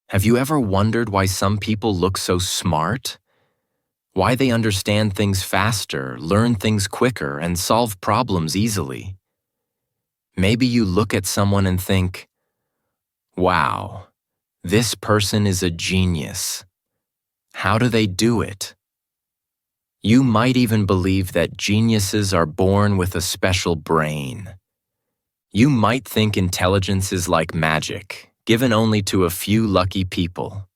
Have you ever wondered why some people look so smart? Why they understand things faster, learn things quicker, and solve problems easily? Maybe you look at someone and think, wow, this person is a genius. How do they do it? You might even believe that geniuses are born with a special brain. You might think intelligence is like magic, given only to a few lucky people.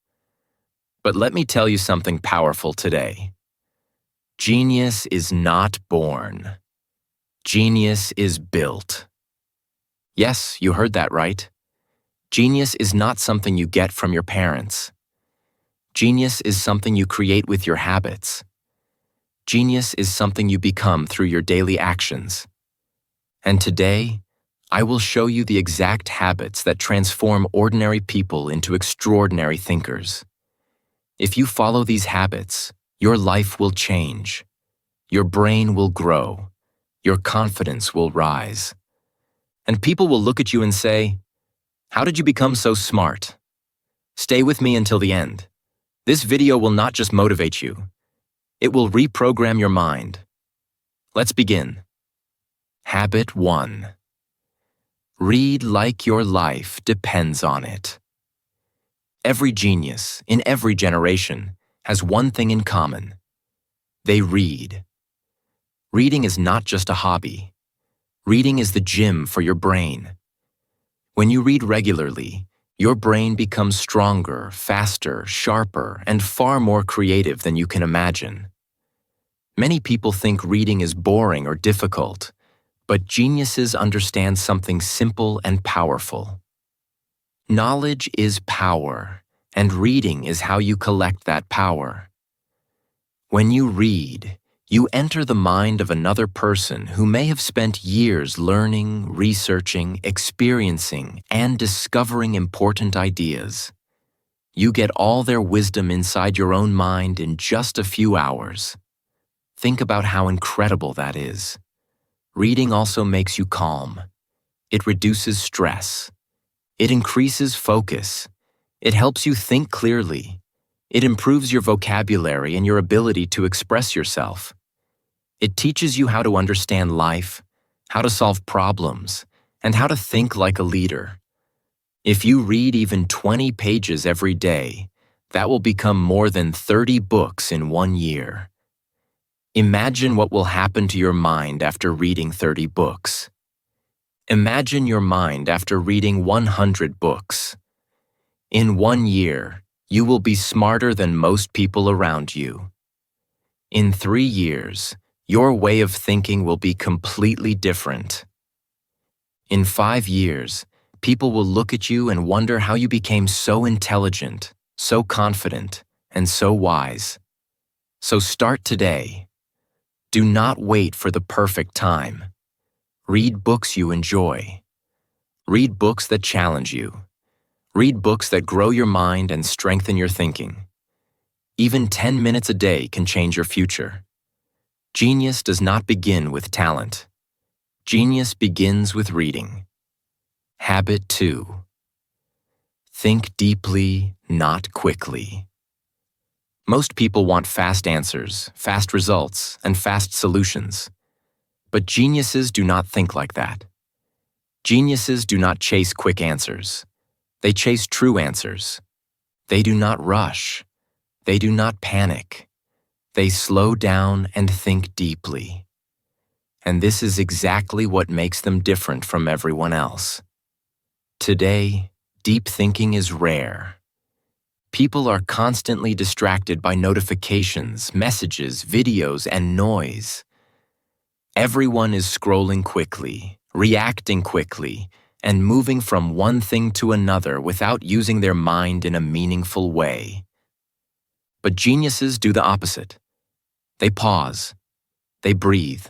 But let me tell you something powerful today. Genius is not born. Genius is built. Yes, you heard that right. Genius is not something you get from your parents. Genius is something you create with your habits. Genius is something you become through your daily actions. And today, I will show you the exact habits that transform ordinary people into extraordinary thinkers. If you follow these habits, your life will change. Your brain will grow. Your confidence will rise. And people will look at you and say, "How did you become so smart?" Stay with me until the end. This video will not just motivate you. It will reprogram your mind. Let's begin. Habit 1. Read like your life depends on it. Every genius, in every generation, has one thing in common. They read. Reading is not just a hobby. Reading is the gym for your brain. When you read regularly, your brain becomes stronger, faster, sharper, and far more creative than you can imagine. Many people think reading is boring or difficult, but geniuses understand something simple and powerful. Knowledge is power, and reading is how you collect that power. When you read, you enter the mind of another person who may have spent years learning, researching, experiencing, and discovering important ideas. You get all their wisdom inside your own mind in just a few hours. Think about how incredible that is. Reading also makes you calm. It reduces stress. It increases focus. It helps you think clearly. It improves your vocabulary and your ability to express yourself. It teaches you how to understand life, how to solve problems, and how to think like a leader. If you read even 20 pages every day, that will become more than 30 books in 1 year. Imagine what will happen to your mind after reading 30 books. Imagine your mind after reading 100 books. In 1 year, you will be smarter than most people around you. In 3 years, your way of thinking will be completely different. In 5 years, people will look at you and wonder how you became so intelligent, so confident, and so wise. So start today. Do not wait for the perfect time. Read books you enjoy. Read books that challenge you. Read books that grow your mind and strengthen your thinking. Even 10 minutes a day can change your future. Genius does not begin with talent. Genius begins with reading. Habit 2. Think deeply, not quickly. Most people want fast answers, fast results, and fast solutions. But geniuses do not think like that. Geniuses do not chase quick answers. They chase true answers. They do not rush. They do not panic. They slow down and think deeply. And this is exactly what makes them different from everyone else. Today, deep thinking is rare. People are constantly distracted by notifications, messages, videos, and noise. Everyone is scrolling quickly, reacting quickly, and moving from one thing to another without using their mind in a meaningful way. But geniuses do the opposite. They pause. They breathe.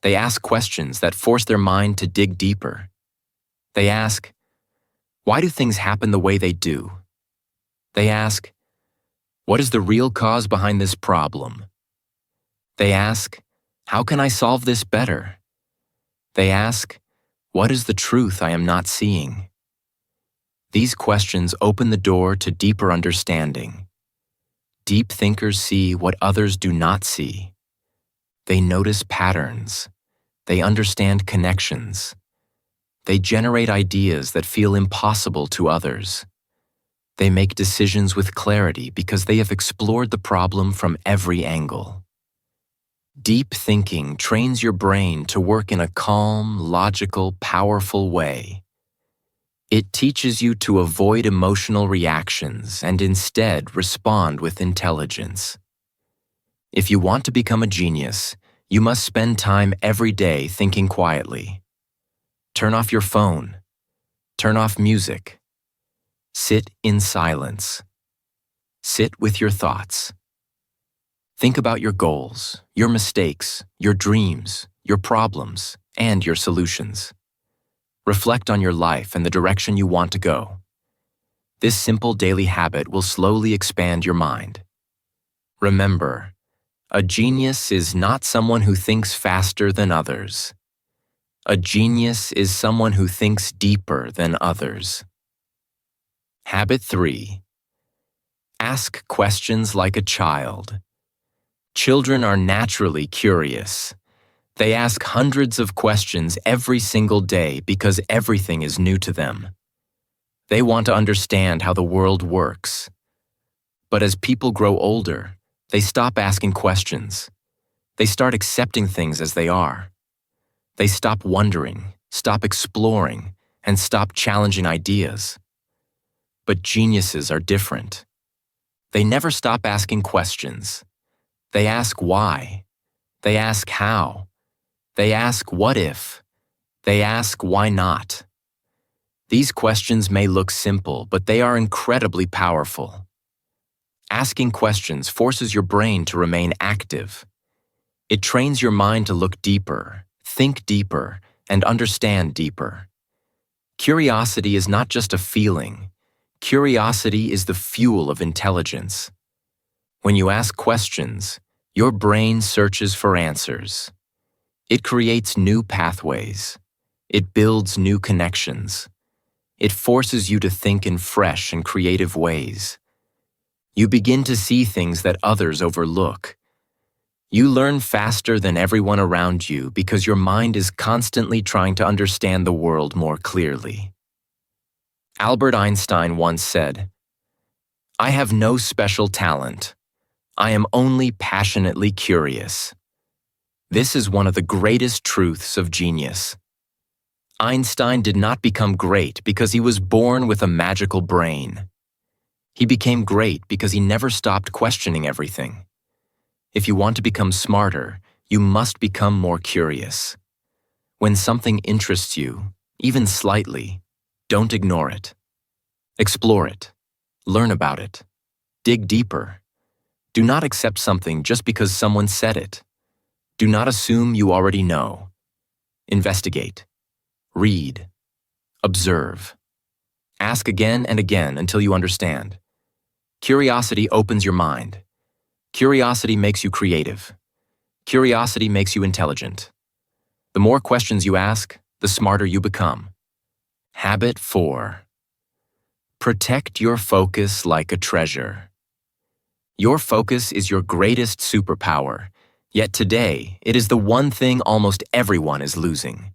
They ask questions that force their mind to dig deeper. They ask, why do things happen the way they do? They ask, what is the real cause behind this problem? They ask, how can I solve this better? They ask, what is the truth I am not seeing? These questions open the door to deeper understanding. Deep thinkers see what others do not see. They notice patterns. They understand connections. They generate ideas that feel impossible to others. They make decisions with clarity because they have explored the problem from every angle. Deep thinking trains your brain to work in a calm, logical, powerful way. It teaches you to avoid emotional reactions and instead respond with intelligence. If you want to become a genius, you must spend time every day thinking quietly. Turn off your phone. Turn off music. Sit in silence. Sit with your thoughts. Think about your goals, your mistakes, your dreams, your problems, and your solutions. Reflect on your life and the direction you want to go. This simple daily habit will slowly expand your mind. Remember, a genius is not someone who thinks faster than others. A genius is someone who thinks deeper than others. Habit 3. Ask questions like a child. Children are naturally curious. They ask hundreds of questions every single day because everything is new to them. They want to understand how the world works. But as people grow older, they stop asking questions. They start accepting things as they are. They stop wondering, stop exploring, and stop challenging ideas. But geniuses are different. They never stop asking questions. They ask why. They ask how. They ask what if. They ask why not. These questions may look simple, but they are incredibly powerful. Asking questions forces your brain to remain active. It trains your mind to look deeper, think deeper, and understand deeper. Curiosity is not just a feeling. Curiosity is the fuel of intelligence. When you ask questions, your brain searches for answers. It creates new pathways. It builds new connections. It forces you to think in fresh and creative ways. You begin to see things that others overlook. You learn faster than everyone around you because your mind is constantly trying to understand the world more clearly. Albert Einstein once said, "I have no special talent. I am only passionately curious." This is one of the greatest truths of genius. Einstein did not become great because he was born with a magical brain. He became great because he never stopped questioning everything. If you want to become smarter, you must become more curious. When something interests you, even slightly, don't ignore it. Explore it. Learn about it. Dig deeper. Do not accept something just because someone said it. Do not assume you already know. Investigate. Read. Observe. Ask again and again until you understand. Curiosity opens your mind. Curiosity makes you creative. Curiosity makes you intelligent. The more questions you ask, the smarter you become. Habit 4. Protect your focus like a treasure. Your focus is your greatest superpower, yet today it is the one thing almost everyone is losing.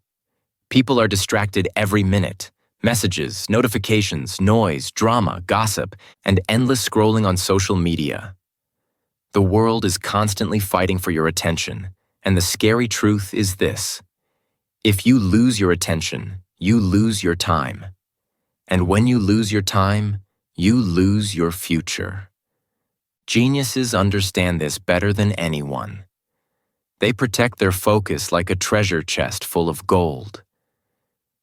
People are distracted every minute. Messages, notifications, noise, drama, gossip, and endless scrolling on social media. The world is constantly fighting for your attention, and the scary truth is this: if you lose your attention, you lose your time. And when you lose your time, you lose your future. Geniuses understand this better than anyone. They protect their focus like a treasure chest full of gold.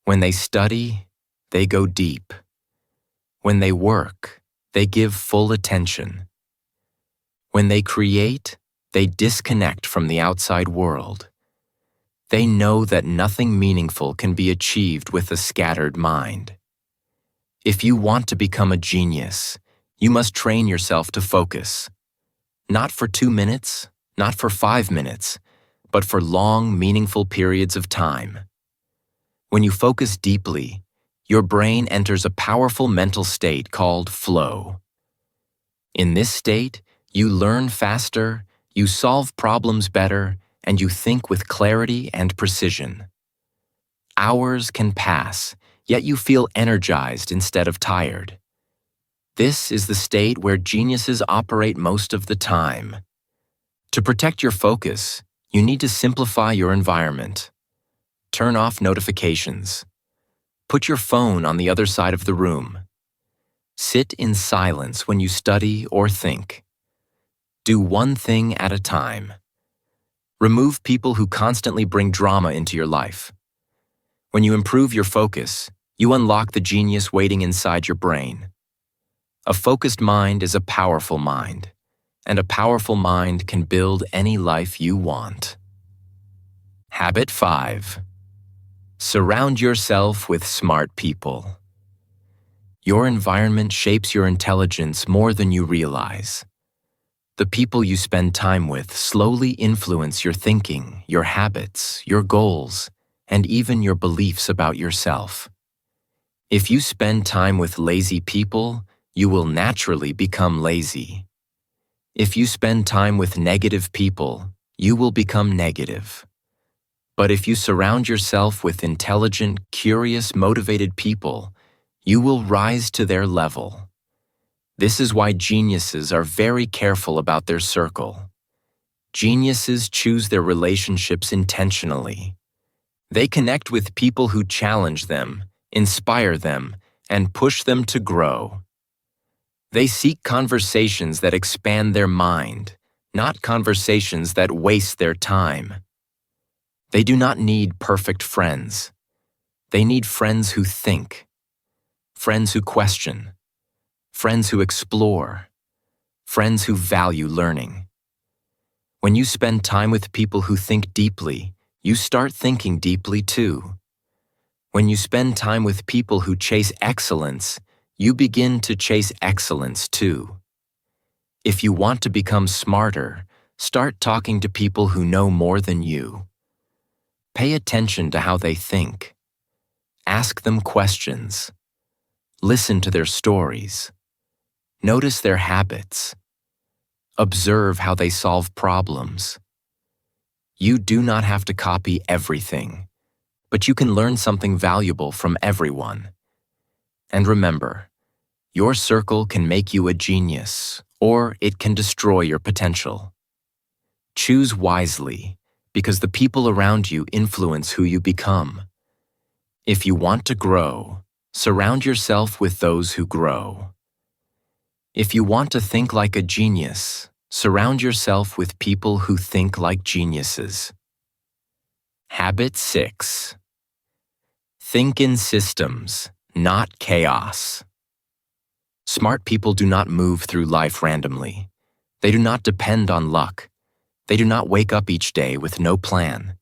When they study, they go deep. When they work, they give full attention. When they create, they disconnect from the outside world. They know that nothing meaningful can be achieved with a scattered mind. If you want to become a genius, you must train yourself to focus. Not for 2 minutes, not for 5 minutes, but for long, meaningful periods of time. When you focus deeply, your brain enters a powerful mental state called flow. In this state, you learn faster, you solve problems better, and you think with clarity and precision. Hours can pass, yet you feel energized instead of tired. This is the state where geniuses operate most of the time. To protect your focus, you need to simplify your environment. Turn off notifications. Put your phone on the other side of the room. Sit in silence when you study or think. Do one thing at a time. Remove people who constantly bring drama into your life. When you improve your focus, you unlock the genius waiting inside your brain. A focused mind is a powerful mind, and a powerful mind can build any life you want. Habit 5. Surround yourself with smart people. Your environment shapes your intelligence more than you realize. The people you spend time with slowly influence your thinking, your habits, your goals, and even your beliefs about yourself. If you spend time with lazy people, you will naturally become lazy. If you spend time with negative people, you will become negative. But if you surround yourself with intelligent, curious, motivated people, you will rise to their level. This is why geniuses are very careful about their circle. Geniuses choose their relationships intentionally. They connect with people who challenge them, inspire them, and push them to grow. They seek conversations that expand their mind, not conversations that waste their time. They do not need perfect friends. They need friends who think, friends who question, friends who explore, friends who value learning. When you spend time with people who think deeply, you start thinking deeply too. When you spend time with people who chase excellence, you begin to chase excellence too. If you want to become smarter, start talking to people who know more than you. Pay attention to how they think. Ask them questions. Listen to their stories. Notice their habits. Observe how they solve problems. You do not have to copy everything, but you can learn something valuable from everyone. And remember, your circle can make you a genius, or it can destroy your potential. Choose wisely, because the people around you influence who you become. If you want to grow, surround yourself with those who grow. If you want to think like a genius, surround yourself with people who think like geniuses. Habit 6. Think in systems, not chaos. Smart people do not move through life randomly. They do not depend on luck. They do not wake up each day with no plan.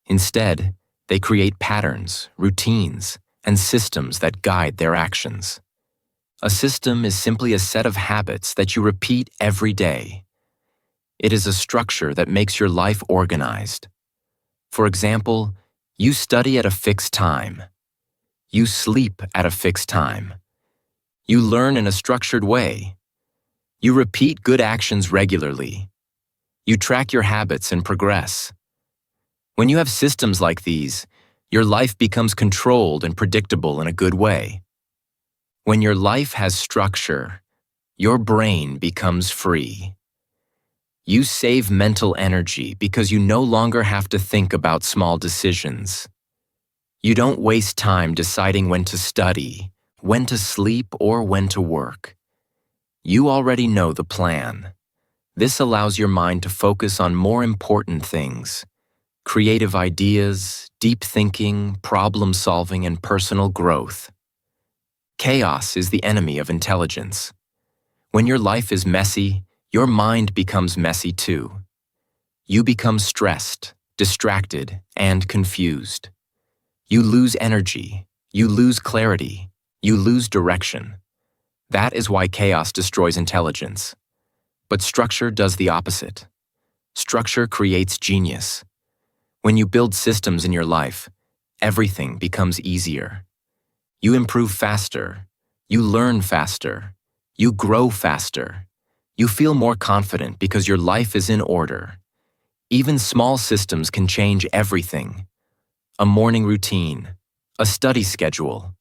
Instead, they create patterns, routines, and systems that guide their actions. A system is simply a set of habits that you repeat every day. It is a structure that makes your life organized. For example, you study at a fixed time. You sleep at a fixed time. You learn in a structured way. You repeat good actions regularly. You track your habits and progress. When you have systems like these, your life becomes controlled and predictable in a good way. When your life has structure, your brain becomes free. You save mental energy because you no longer have to think about small decisions. You don't waste time deciding when to study, when to sleep, or when to work. You already know the plan. This allows your mind to focus on more important things: creative ideas, deep thinking, problem solving, and personal growth. Chaos is the enemy of intelligence. When your life is messy, your mind becomes messy too. You become stressed, distracted, and confused. You lose energy, you lose clarity, you lose direction. That is why chaos destroys intelligence. But structure does the opposite. Structure creates genius. When you build systems in your life, everything becomes easier. You improve faster. You learn faster. You grow faster. You feel more confident because your life is in order. Even small systems can change everything. A morning routine, a study schedule,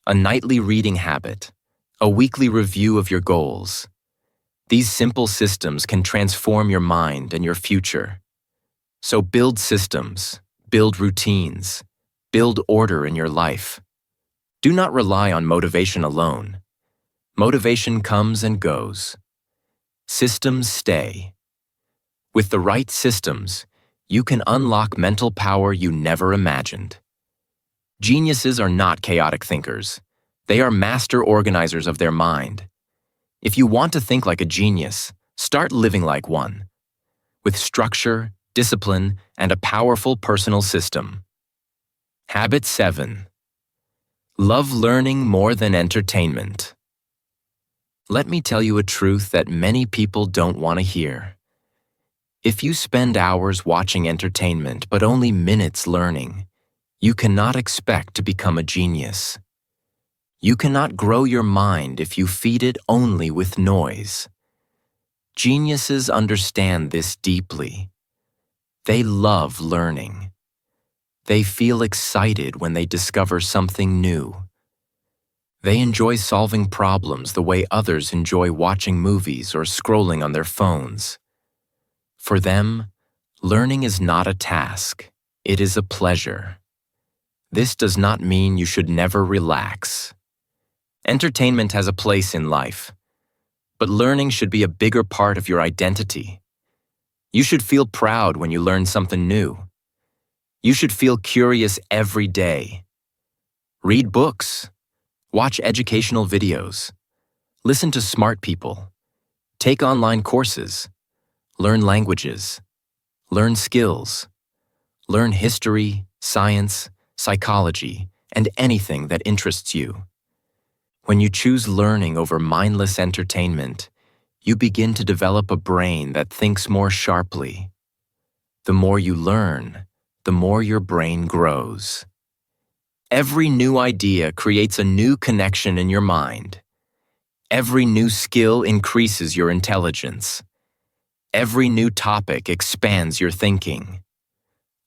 a nightly reading habit, a weekly review of your goals. These simple systems can transform your mind and your future. So build systems, build routines, build order in your life. Do not rely on motivation alone. Motivation comes and goes. Systems stay. With the right systems, you can unlock mental power you never imagined. Geniuses are not chaotic thinkers. They are master organizers of their mind. If you want to think like a genius, start living like one, with structure, discipline, and a powerful personal system. Habit 7. Love learning more than entertainment. Let me tell you a truth that many people don't want to hear. If you spend hours watching entertainment but only minutes learning, you cannot expect to become a genius. You cannot grow your mind if you feed it only with noise. Geniuses understand this deeply. They love learning. They feel excited when they discover something new. They enjoy solving problems the way others enjoy watching movies or scrolling on their phones. For them, learning is not a task, it is a pleasure. This does not mean you should never relax. Entertainment has a place in life, but learning should be a bigger part of your identity. You should feel proud when you learn something new. You should feel curious every day. Read books, watch educational videos, listen to smart people, take online courses, learn languages, learn skills, learn history, science, psychology, and anything that interests you. When you choose learning over mindless entertainment, you begin to develop a brain that thinks more sharply. The more you learn, the more your brain grows. Every new idea creates a new connection in your mind. Every new skill increases your intelligence. Every new topic expands your thinking.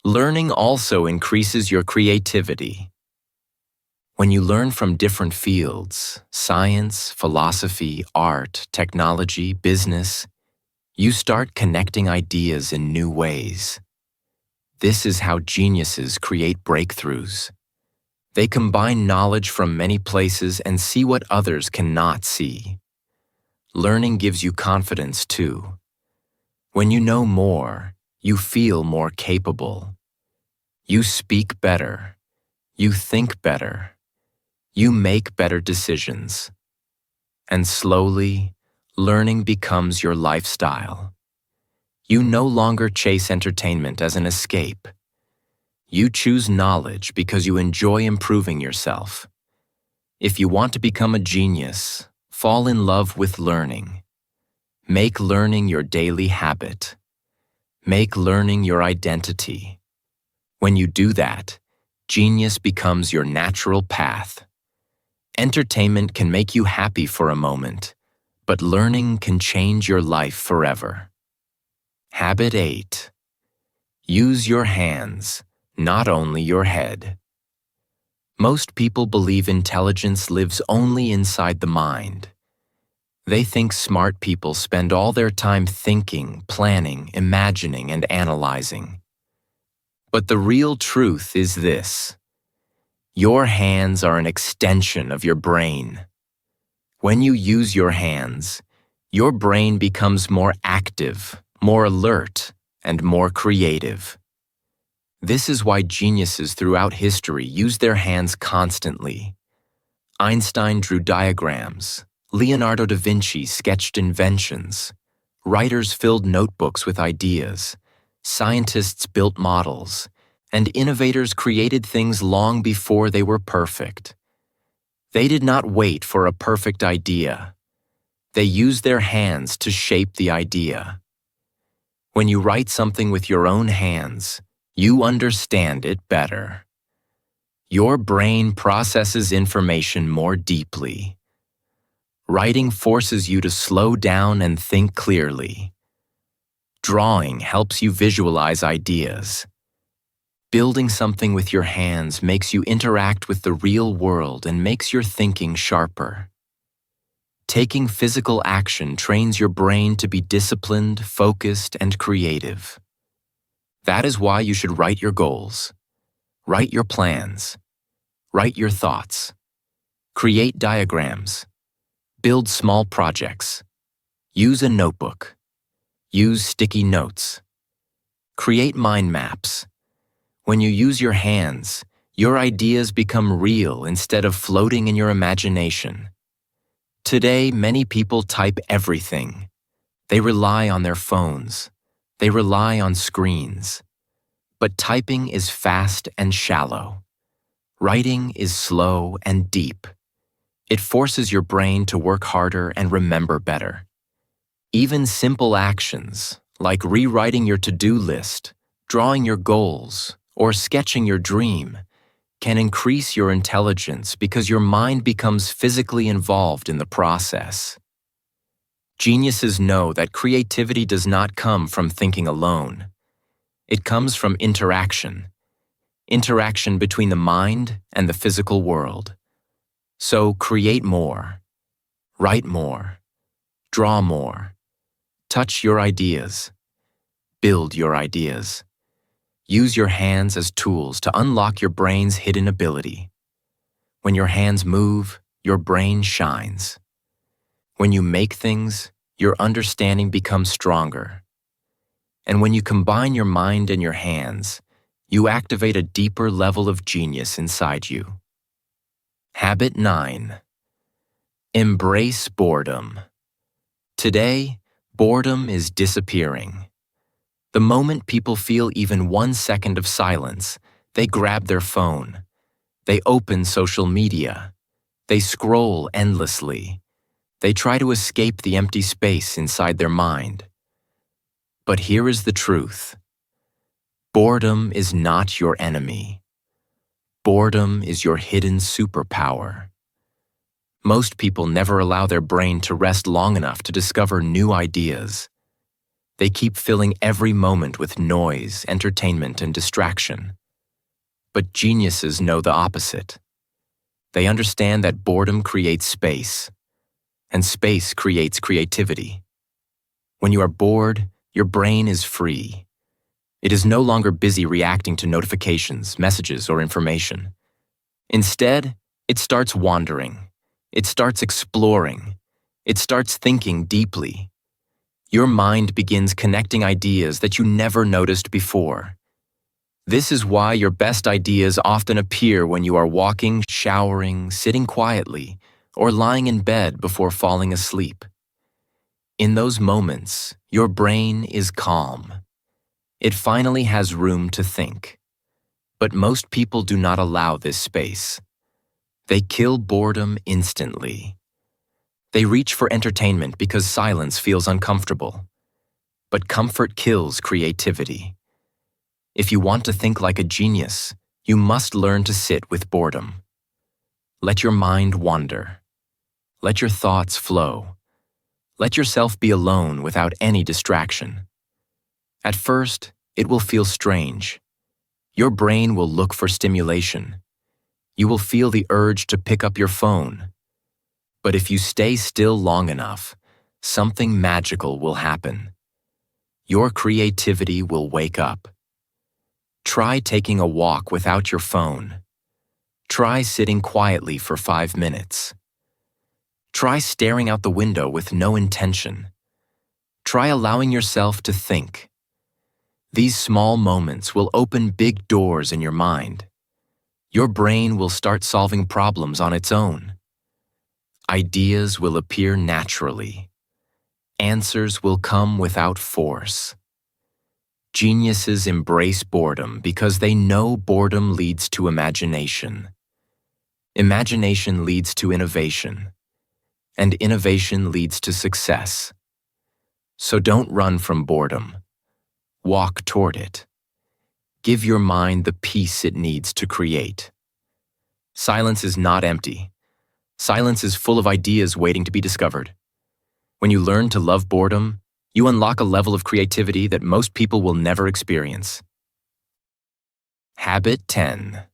Learning also increases your creativity. When you learn from different fields, science, philosophy, art, technology, business, you start connecting ideas in new ways. This is how geniuses create breakthroughs. They combine knowledge from many places and see what others cannot see. Learning gives you confidence too. When you know more, you feel more capable. You speak better. You think better. You make better decisions. And slowly, learning becomes your lifestyle. You no longer chase entertainment as an escape. You choose knowledge because you enjoy improving yourself. If you want to become a genius, fall in love with learning. Make learning your daily habit. Make learning your identity. When you do that, genius becomes your natural path. Entertainment can make you happy for a moment, but learning can change your life forever. Habit 8. Use your hands, not only your head. Most people believe intelligence lives only inside the mind. They think smart people spend all their time thinking, planning, imagining, and analyzing. But the real truth is this. Your hands are an extension of your brain. When you use your hands, your brain becomes more active, more alert, and more creative. This is why geniuses throughout history use their hands constantly. Einstein drew diagrams, Leonardo da Vinci sketched inventions, writers filled notebooks with ideas, scientists built models, and innovators created things long before they were perfect. They did not wait for a perfect idea. They used their hands to shape the idea. When you write something with your own hands, you understand it better. Your brain processes information more deeply. Writing forces you to slow down and think clearly. Drawing helps you visualize ideas. Building something with your hands makes you interact with the real world and makes your thinking sharper. Taking physical action trains your brain to be disciplined, focused, and creative. That is why you should write your goals. Write your plans. Write your thoughts. Create diagrams. Build small projects. Use a notebook. Use sticky notes. Create mind maps. When you use your hands, your ideas become real instead of floating in your imagination. Today, many people type everything. They rely on their phones. They rely on screens. But typing is fast and shallow. Writing is slow and deep. It forces your brain to work harder and remember better. Even simple actions, like rewriting your to-do list, drawing your goals, or sketching your dream, can increase your intelligence because your mind becomes physically involved in the process. Geniuses know that creativity does not come from thinking alone. It comes from interaction. Interaction between the mind and the physical world. So create more. Write more. Draw more. Touch your ideas. Build your ideas. Use your hands as tools to unlock your brain's hidden ability. When your hands move, your brain shines. When you make things, your understanding becomes stronger. And when you combine your mind and your hands, you activate a deeper level of genius inside you. Habit 9. Embrace boredom. Today, boredom is disappearing. The moment people feel even 1 second of silence, they grab their phone. They open social media. They scroll endlessly. They try to escape the empty space inside their mind. But here is the truth. Boredom is not your enemy. Boredom is your hidden superpower. Most people never allow their brain to rest long enough to discover new ideas. They keep filling every moment with noise, entertainment, and distraction. But geniuses know the opposite. They understand that boredom creates space, and space creates creativity. When you are bored, your brain is free. It is no longer busy reacting to notifications, messages, or information. Instead, it starts wandering. It starts exploring. It starts thinking deeply. Your mind begins connecting ideas that you never noticed before. This is why your best ideas often appear when you are walking, showering, sitting quietly, or lying in bed before falling asleep. In those moments, your brain is calm. It finally has room to think. But most people do not allow this space. They kill boredom instantly. They reach for entertainment because silence feels uncomfortable. But comfort kills creativity. If you want to think like a genius, you must learn to sit with boredom. Let your mind wander. Let your thoughts flow. Let yourself be alone without any distraction. At first, it will feel strange. Your brain will look for stimulation. You will feel the urge to pick up your phone. But if you stay still long enough, something magical will happen. Your creativity will wake up. Try taking a walk without your phone. Try sitting quietly for 5 minutes. Try staring out the window with no intention. Try allowing yourself to think. These small moments will open big doors in your mind. Your brain will start solving problems on its own. Ideas will appear naturally. Answers will come without force. Geniuses embrace boredom because they know boredom leads to imagination. Imagination leads to innovation. And innovation leads to success. So don't run from boredom. Walk toward it. Give your mind the peace it needs to create. Silence is not empty. Silence is full of ideas waiting to be discovered. When you learn to love boredom, you unlock a level of creativity that most people will never experience. Habit 10.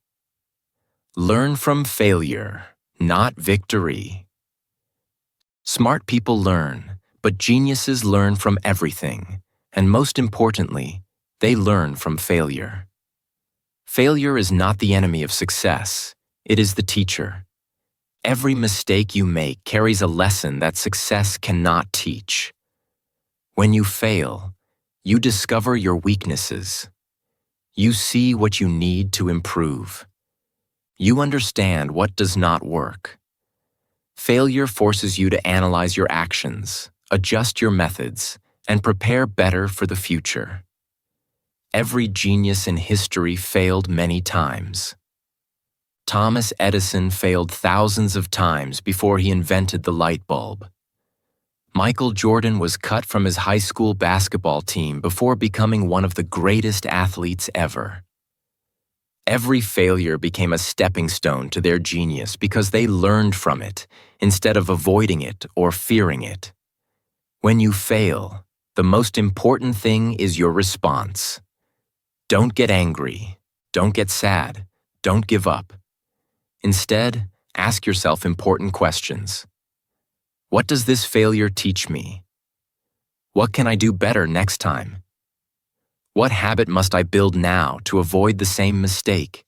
Learn from failure, not victory. Smart people learn, but geniuses learn from everything, and most importantly, they learn from failure. Failure is not the enemy of success, it is the teacher. Every mistake you make carries a lesson that success cannot teach. When you fail, you discover your weaknesses. You see what you need to improve. You understand what does not work. Failure forces you to analyze your actions, adjust your methods, and prepare better for the future. Every genius in history failed many times. Thomas Edison failed thousands of times before he invented the light bulb. Michael Jordan was cut from his high school basketball team before becoming one of the greatest athletes ever. Every failure became a stepping stone to their genius because they learned from it instead of avoiding it or fearing it. When you fail, the most important thing is your response. Don't get angry. Don't get sad. Don't give up. Instead, ask yourself important questions. What does this failure teach me? What can I do better next time? What habit must I build now to avoid the same mistake?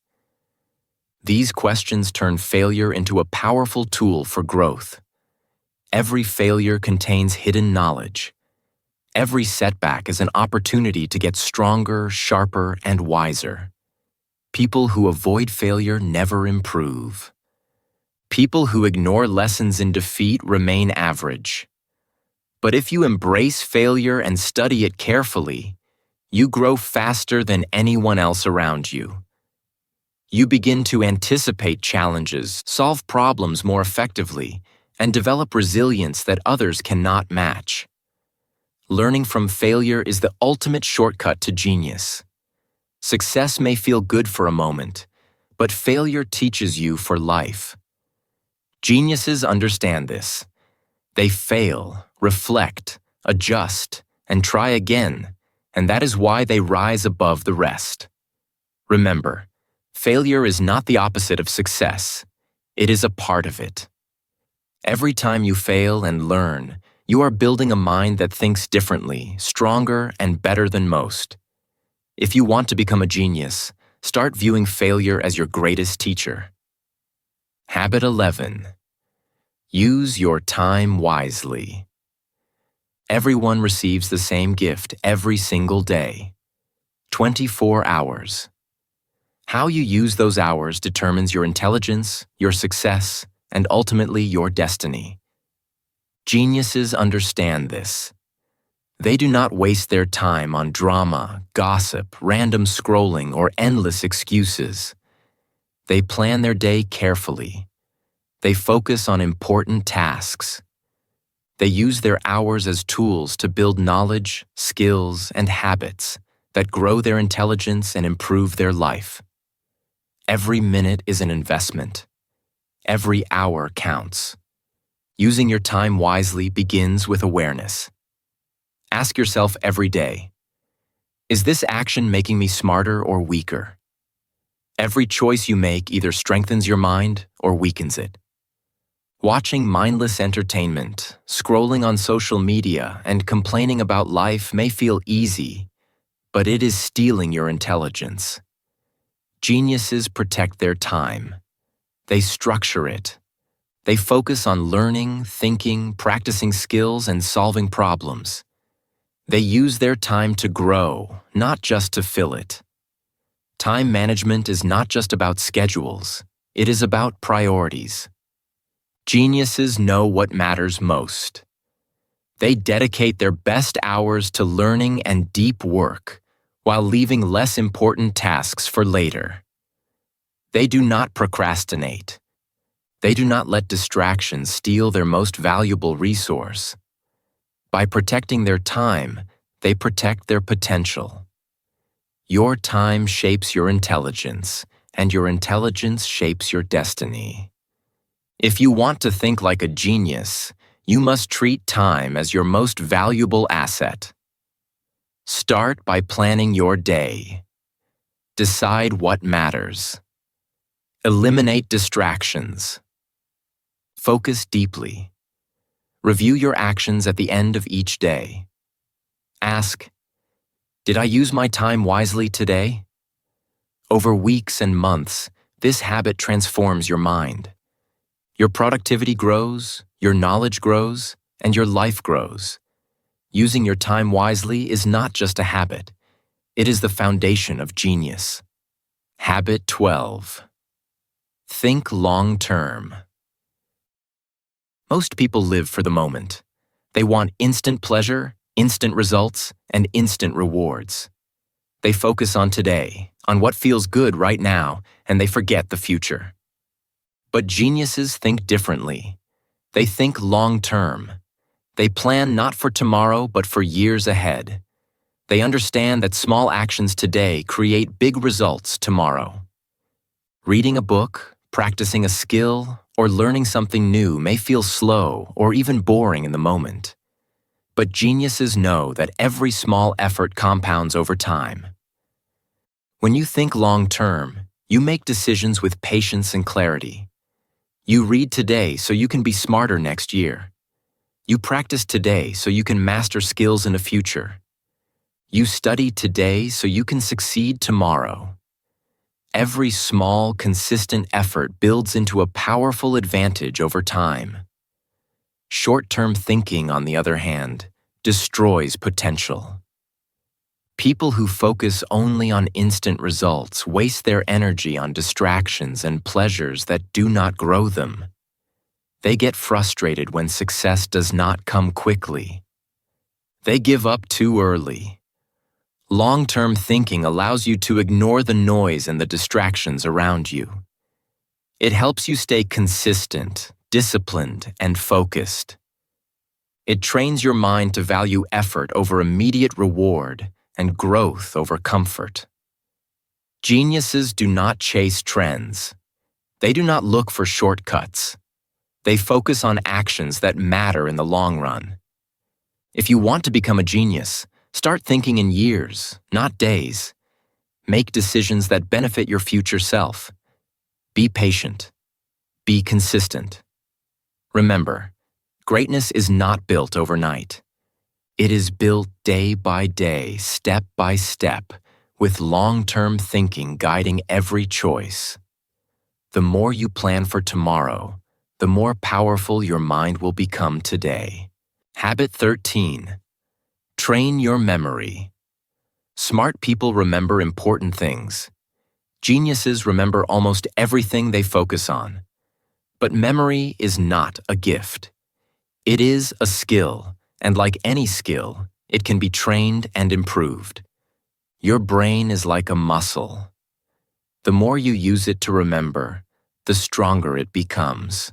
These questions turn failure into a powerful tool for growth. Every failure contains hidden knowledge. Every setback is an opportunity to get stronger, sharper, and wiser. People who avoid failure never improve. People who ignore lessons in defeat remain average. But if you embrace failure and study it carefully, you grow faster than anyone else around you. You begin to anticipate challenges, solve problems more effectively, and develop resilience that others cannot match. Learning from failure is the ultimate shortcut to genius. Success may feel good for a moment, but failure teaches you for life. Geniuses understand this. They fail, reflect, adjust, and try again, and that is why they rise above the rest. Remember, failure is not the opposite of success. It is a part of it. Every time you fail and learn, you are building a mind that thinks differently, stronger, and better than most. If you want to become a genius, start viewing failure as your greatest teacher. Habit 11. Use your time wisely. Everyone receives the same gift every single day. 24 hours. How you use those hours determines your intelligence, your success, and ultimately your destiny. Geniuses understand this. They do not waste their time on drama, gossip, random scrolling, or endless excuses. They plan their day carefully. They focus on important tasks. They use their hours as tools to build knowledge, skills, and habits that grow their intelligence and improve their life. Every minute is an investment. Every hour counts. Using your time wisely begins with awareness. Ask yourself every day, is this action making me smarter or weaker? Every choice you make either strengthens your mind or weakens it. Watching mindless entertainment, scrolling on social media, and complaining about life may feel easy, but it is stealing your intelligence. Geniuses protect their time. They structure it. They focus on learning, thinking, practicing skills, and solving problems. They use their time to grow, not just to fill it. Time management is not just about schedules. It is about priorities. Geniuses know what matters most. They dedicate their best hours to learning and deep work, while leaving less important tasks for later. They do not procrastinate. They do not let distractions steal their most valuable resource. By protecting their time, they protect their potential. Your time shapes your intelligence, and your intelligence shapes your destiny. If you want to think like a genius, you must treat time as your most valuable asset. Start by planning your day. Decide what matters. Eliminate distractions. Focus deeply. Review your actions at the end of each day. Ask, did I use my time wisely today? Over weeks and months, this habit transforms your mind. Your productivity grows, your knowledge grows, and your life grows. Using your time wisely is not just a habit. It is the foundation of genius. Habit 12. Think long-term. Most people live for the moment. They want instant pleasure, instant results, and instant rewards. They focus on today, on what feels good right now, and they forget the future. But geniuses think differently. They think long-term. They plan not for tomorrow, but for years ahead. They understand that small actions today create big results tomorrow. Reading a book, practicing a skill, or learning something new may feel slow or even boring in the moment. But geniuses know that every small effort compounds over time. When you think long-term, you make decisions with patience and clarity. You read today so you can be smarter next year. You practice today so you can master skills in the future. You study today so you can succeed tomorrow. Every small, consistent effort builds into a powerful advantage over time. Short-term thinking, on the other hand, destroys potential. People who focus only on instant results waste their energy on distractions and pleasures that do not grow them. They get frustrated when success does not come quickly. They give up too early. Long-term thinking allows you to ignore the noise and the distractions around you. It helps you stay consistent, disciplined, and focused. It trains your mind to value effort over immediate reward and growth over comfort. Geniuses do not chase trends. They do not look for shortcuts. They focus on actions that matter in the long run. If you want to become a genius, start thinking in years, not days. Make decisions that benefit your future self. Be patient. Be consistent. Remember, greatness is not built overnight. It is built day by day, step by step, with long-term thinking guiding every choice. The more you plan for tomorrow, the more powerful your mind will become today. Habit 13. Train your memory. Smart people remember important things. Geniuses remember almost everything they focus on. But memory is not a gift. It is a skill, and like any skill, it can be trained and improved. Your brain is like a muscle. The more you use it to remember, the stronger it becomes.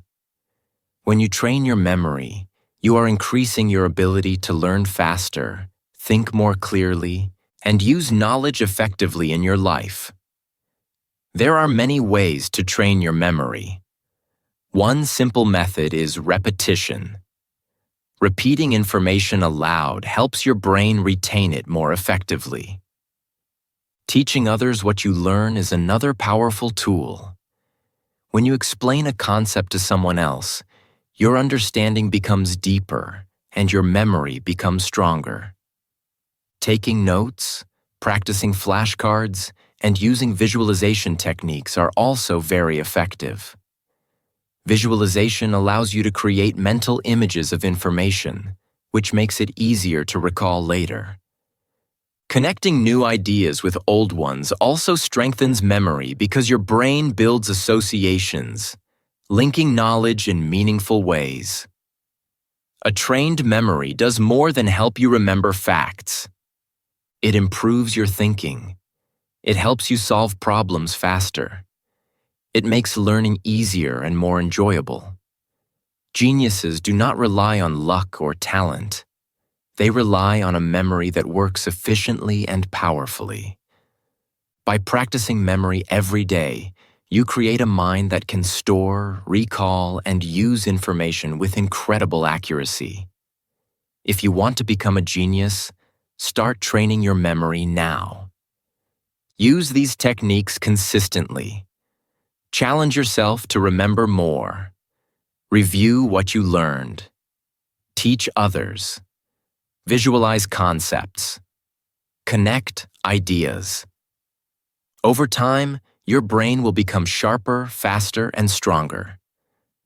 When you train your memory, you are increasing your ability to learn faster, think more clearly, and use knowledge effectively in your life. There are many ways to train your memory. One simple method is repetition. Repeating information aloud helps your brain retain it more effectively. Teaching others what you learn is another powerful tool. When you explain a concept to someone else, your understanding becomes deeper and your memory becomes stronger. Taking notes, practicing flashcards, and using visualization techniques are also very effective. Visualization allows you to create mental images of information, which makes it easier to recall later. Connecting new ideas with old ones also strengthens memory because your brain builds associations, linking knowledge in meaningful ways. A trained memory does more than help you remember facts. It improves your thinking. It helps you solve problems faster. It makes learning easier and more enjoyable. Geniuses do not rely on luck or talent. They rely on a memory that works efficiently and powerfully. By practicing memory every day, You create a mind that can store, recall, and use information with incredible accuracy. If you want to become a genius, start training your memory now. Use these techniques consistently. Challenge yourself to remember more. Review what you learned. Teach others. Visualize concepts. Connect ideas. Over time, your brain will become sharper, faster, and stronger.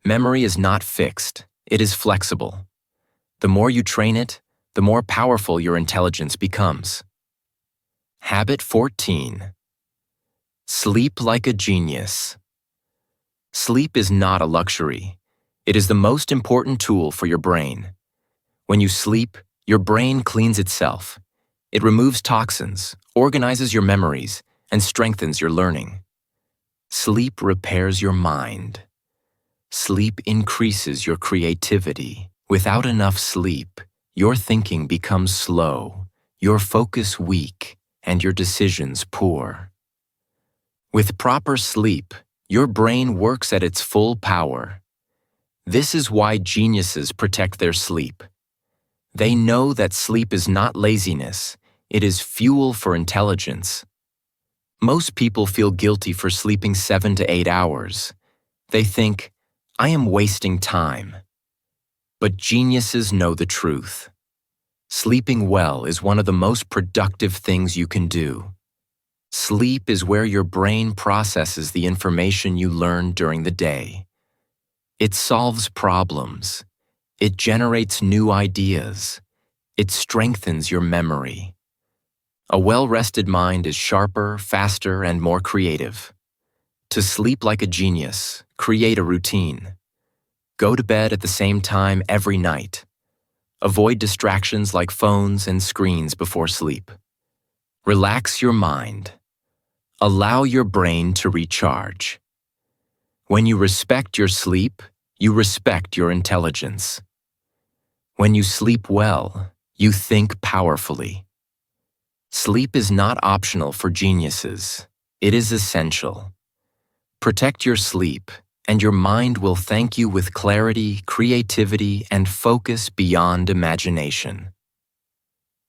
Memory is not fixed, it is flexible. The more you train it, the more powerful your intelligence becomes. Habit 14. Sleep like a genius. Sleep is not a luxury. It is the most important tool for your brain. When you sleep, your brain cleans itself. It removes toxins, organizes your memories, and strengthens your learning. Sleep repairs your mind. Sleep increases your creativity. Without enough sleep, your thinking becomes slow, your focus weak, and your decisions poor. With proper sleep, your brain works at its full power. This is why geniuses protect their sleep. They know that sleep is not laziness, it is fuel for intelligence. Most people feel guilty for sleeping 7 to 8 hours. They think, I am wasting time. But geniuses know the truth. Sleeping well is one of the most productive things you can do. Sleep is where your brain processes the information you learned during the day. It solves problems. It generates new ideas. It strengthens your memory. A well-rested mind is sharper, faster, and more creative. To sleep like a genius, create a routine. Go to bed at the same time every night. Avoid distractions like phones and screens before sleep. Relax your mind. Allow your brain to recharge. When you respect your sleep, you respect your intelligence. When you sleep well, you think powerfully. Sleep is not optional for geniuses. It is essential. Protect your sleep, and your mind will thank you with clarity, creativity, and focus beyond imagination.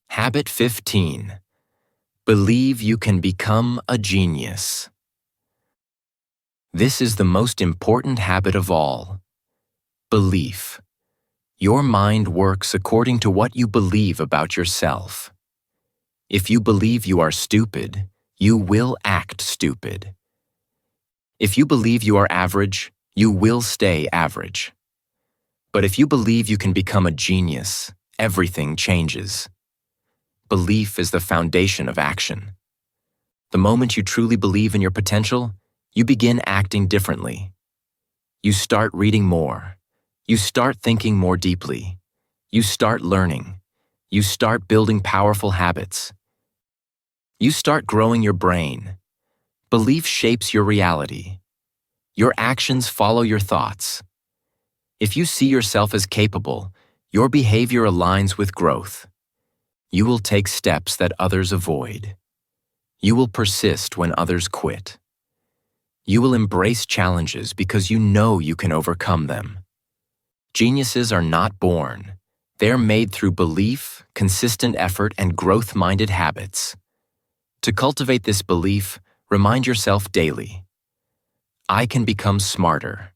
Habit 15. Believe you can become a genius. This is the most important habit of all. Belief. Your mind works according to what you believe about yourself. If you believe you are stupid, you will act stupid. If you believe you are average, you will stay average. But if you believe you can become a genius, everything changes. Belief is the foundation of action. The moment you truly believe in your potential, you begin acting differently. You start reading more. You start thinking more deeply. You start learning. You start building powerful habits. You start growing your brain. Belief shapes your reality. Your actions follow your thoughts. If you see yourself as capable, your behavior aligns with growth. You will take steps that others avoid. You will persist when others quit. You will embrace challenges because you know you can overcome them. Geniuses are not born. They're made through belief, consistent effort, and growth-minded habits. To cultivate this belief, remind yourself daily, I can become smarter.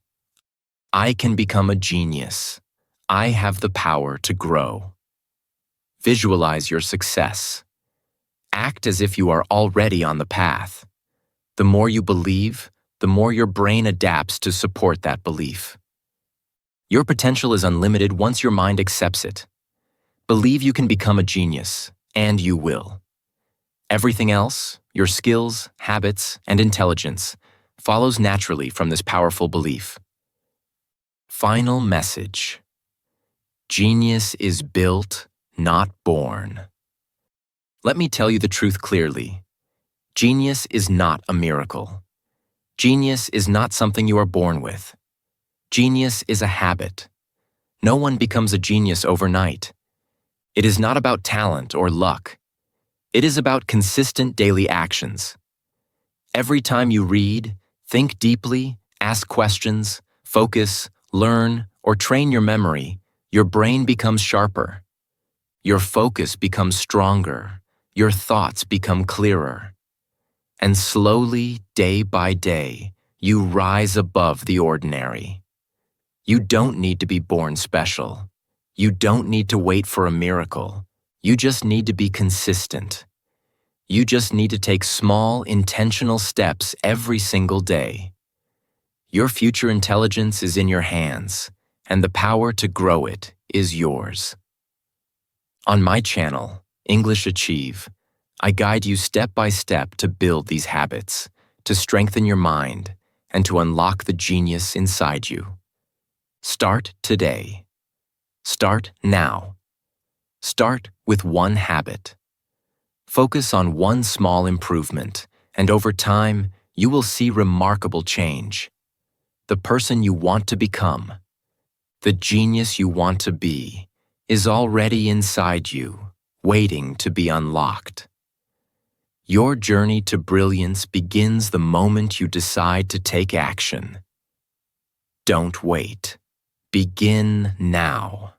I can become a genius. I have the power to grow. Visualize your success. Act as if you are already on the path. The more you believe, the more your brain adapts to support that belief. Your potential is unlimited once your mind accepts it. Believe you can become a genius, and you will. Everything else, your skills, habits, and intelligence, follows naturally from this powerful belief. Final message. Genius is built, not born. Let me tell you the truth clearly. Genius is not a miracle. Genius is not something you are born with. Genius is a habit. No one becomes a genius overnight. It is not about talent or luck. It is about consistent daily actions. Every time you read, Think deeply, ask questions, focus, learn, or train your memory. Your brain becomes sharper. Your focus becomes stronger. Your thoughts become clearer. And slowly, day by day, you rise above the ordinary. You don't need to be born special. You don't need to wait for a miracle. You just need to be consistent. You just need to take small, intentional steps every single day. Your future intelligence is in your hands, and the power to grow it is yours. On my channel, English Achieve, I guide you step by step to build these habits, to strengthen your mind, and to unlock the genius inside you. Start today. Start now. Start with one habit. Focus on one small improvement, and over time, you will see remarkable change. The person you want to become, the genius you want to be, is already inside you, waiting to be unlocked. Your journey to brilliance begins the moment you decide to take action. Don't wait. Begin now.